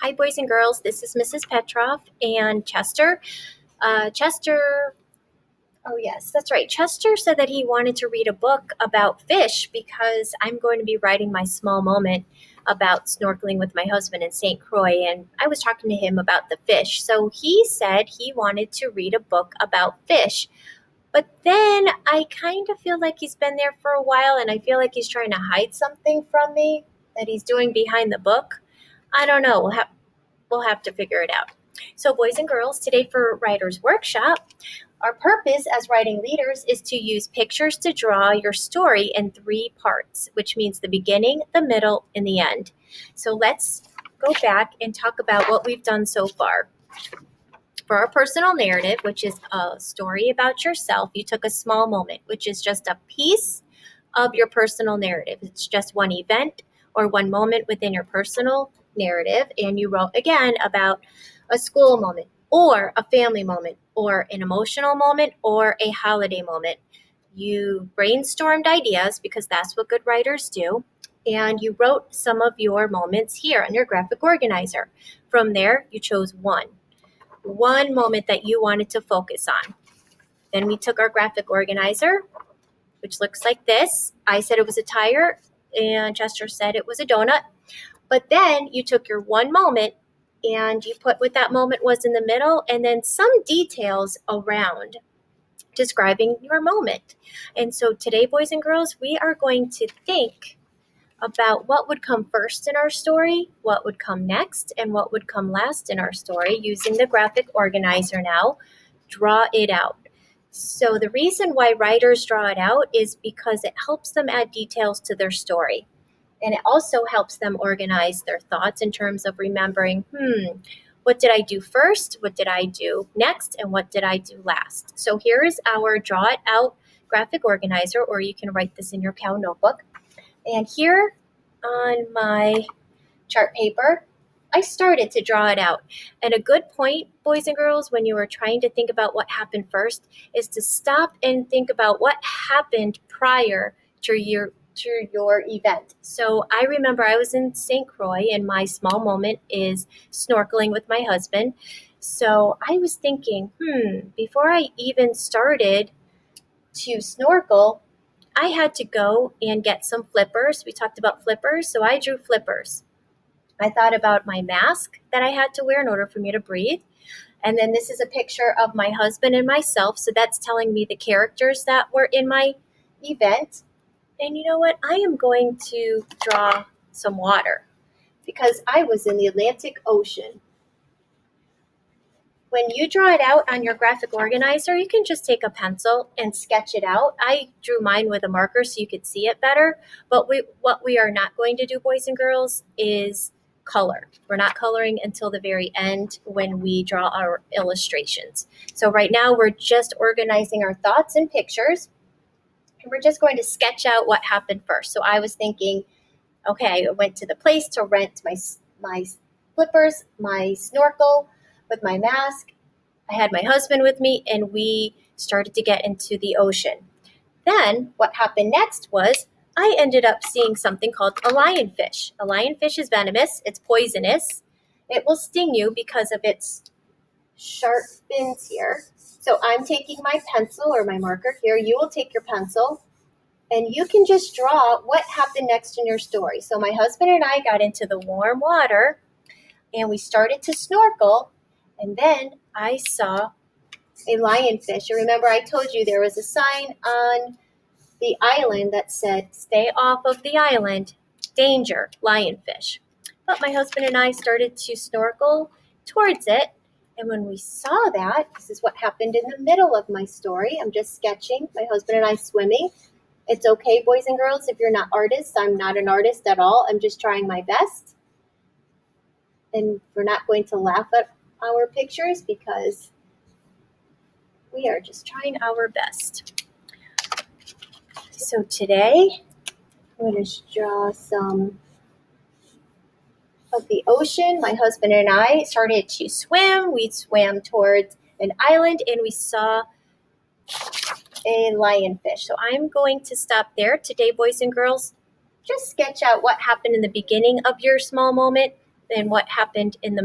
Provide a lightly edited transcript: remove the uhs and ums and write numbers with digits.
Hi, boys and girls. This is Mrs. Petroff and Chester. Chester, oh, yes, that's right. Chester said that he wanted to read a book about fish because I'm going to be writing my small moment about snorkeling with my husband in St. Croix, and I was talking to him about the fish. So he said he wanted to read a book about fish. But then I kind of feel like he's been there for a while, and I feel like he's trying to hide something from me that he's doing behind the book. I don't know. We'll have to figure it out. So, boys and girls, today for Writer's Workshop, our purpose as writing leaders is to use pictures to draw your story in three parts, which means the beginning, the middle, and the end. So let's go back and talk about what we've done so far. For our personal narrative, which is a story about yourself, you took a small moment, which is just a piece of your personal narrative. It's just one event or one moment within your personal narrative, and you wrote again about a school moment or a family moment or an emotional moment or a holiday moment. You brainstormed ideas because that's what good writers do, and you wrote some of your moments here on your graphic organizer. From there, you chose one moment that you wanted to focus on. Then we took our graphic organizer, which looks like this. I said it was a tire, and Chester said it was a donut. But then you took your one moment and you put what that moment was in the middle, and then some details around describing your moment. And so today, boys and girls, we are going to think about what would come first in our story, what would come next, and what would come last in our story using the graphic organizer now. Draw it out. So the reason why writers draw it out is because it helps them add details to their story. And it also helps them organize their thoughts in terms of remembering, what did I do first? What did I do next? And what did I do last? So here is our draw it out graphic organizer, or you can write this in your Cal notebook. And here on my chart paper, I started to draw it out. And a good point, boys and girls, when you are trying to think about what happened first, is to stop and think about what happened prior to your event. So I remember I was in St. Croix, and my small moment is snorkeling with my husband. So I was thinking, before I even started to snorkel, I had to go and get some flippers. We talked about flippers, so I drew flippers. I thought about my mask that I had to wear in order for me to breathe. And then this is a picture of my husband and myself, so that's telling me the characters that were in my event. And you know what? I am going to draw some water because I was in the Atlantic Ocean. When you draw it out on your graphic organizer, you can just take a pencil and sketch it out. I drew mine with a marker so you could see it better. But what we are not going to do, boys and girls, is color. We're not coloring until the very end when we draw our illustrations. So right now we're just organizing our thoughts and pictures. And we're just going to sketch out what happened first. So I was thinking, okay, I went to the place to rent my flippers, my snorkel with my mask. I had my husband with me, and we started to get into the ocean. Then what happened next was I ended up seeing something called a lionfish. A lionfish is venomous. It's poisonous. It will sting you because of its sharp fins here. So I'm taking my pencil or my marker here. You will take your pencil, and you can just draw what happened next in your story. So my husband and I got into the warm water, and we started to snorkel, and then I saw a lionfish. And remember, I told you there was a sign on the island that said, "Stay off of the island, danger, lionfish." But my husband and I started to snorkel towards it. And when we saw that, this is what happened in the middle of my story. I'm just sketching my husband and I swimming. It's okay, boys and girls, if you're not artists. I'm not an artist at all. I'm just trying my best. And we're not going to laugh at our pictures because we are just trying our best. So today, I'm going to draw some of the ocean. My husband and I started to swim. We swam towards an island, and we saw a lionfish. So I'm going to stop there today, boys and girls. Just sketch out what happened in the beginning of your small moment, and what happened in the